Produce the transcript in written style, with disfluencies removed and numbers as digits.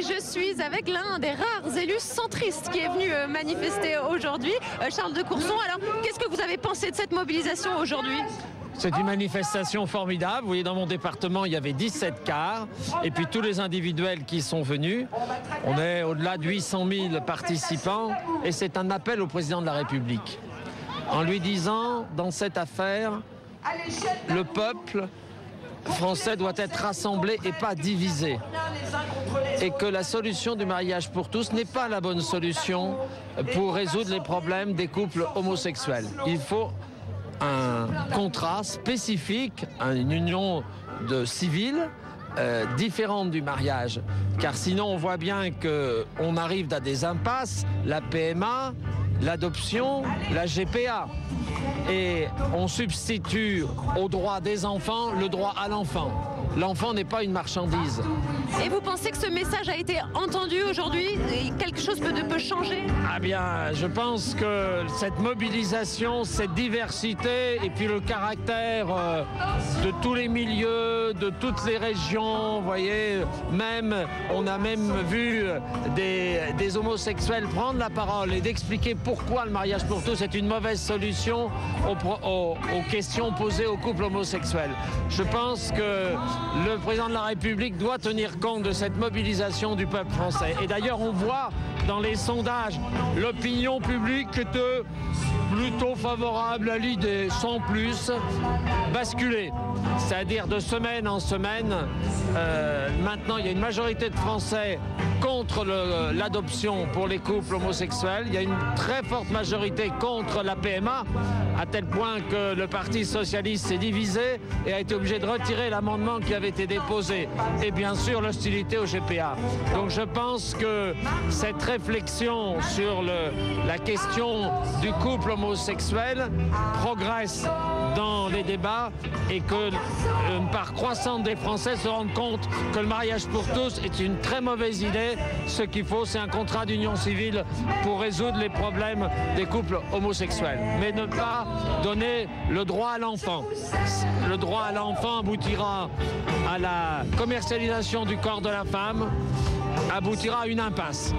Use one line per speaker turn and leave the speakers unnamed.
Je suis avec l'un des rares élus centristes qui est venu manifester aujourd'hui, Charles de Courson. Alors, qu'est-ce que vous avez pensé de cette mobilisation aujourd'hui ?
C'est une manifestation formidable. Vous voyez, dans mon département, il y avait 17 cars. Et puis tous les individuels qui sont venus. On est au-delà de 800 000 participants. Et c'est un appel au président de la République. En lui disant, dans cette affaire, le peuple français doit être rassemblé et pas divisé. Et que la solution du mariage pour tous n'est pas la bonne solution pour résoudre les problèmes des couples homosexuels. Il faut un contrat spécifique, une union civile différente du mariage. Car sinon, on voit bien qu'on arrive à des impasses, la PMA, l'adoption, la GPA. Et on substitue au droit des enfants le droit à l'enfant. L'enfant n'est pas une marchandise.
Et vous pensez que ce message a été entendu aujourd'hui et quelque chose peut changer ?
Ah bien, je pense que cette mobilisation, cette diversité et puis le caractère de tous les milieux, de toutes les régions, vous voyez, on a même vu des homosexuels prendre la parole et d'expliquer pourquoi le mariage pour tous est une mauvaise solution aux questions posées aux couples homosexuels. Je pense que le président de la République doit tenir compte de cette mobilisation du peuple français. Et d'ailleurs, on voit dans les sondages, l'opinion publique est plutôt favorable à l'idée, sans plus, basculer. C'est-à-dire de semaine en semaine, maintenant il y a une majorité de Français contre l'adoption pour les couples homosexuels. Il y a une très forte majorité contre la PMA, à tel point que le Parti socialiste s'est divisé et a été obligé de retirer l'amendement qui avait été déposé. Et bien sûr, l'hostilité au GPA. Donc je pense que cette réflexion sur la question du couple homosexuel progresse dans les débats et que une part croissante des Français se rendent compte que le mariage pour tous est une très mauvaise idée. Ce qu'il faut, c'est un contrat d'union civile pour résoudre les problèmes des couples homosexuels. Mais ne pas donner le droit à l'enfant. Le droit à l'enfant aboutira à la commercialisation du corps de la femme, aboutira à une impasse.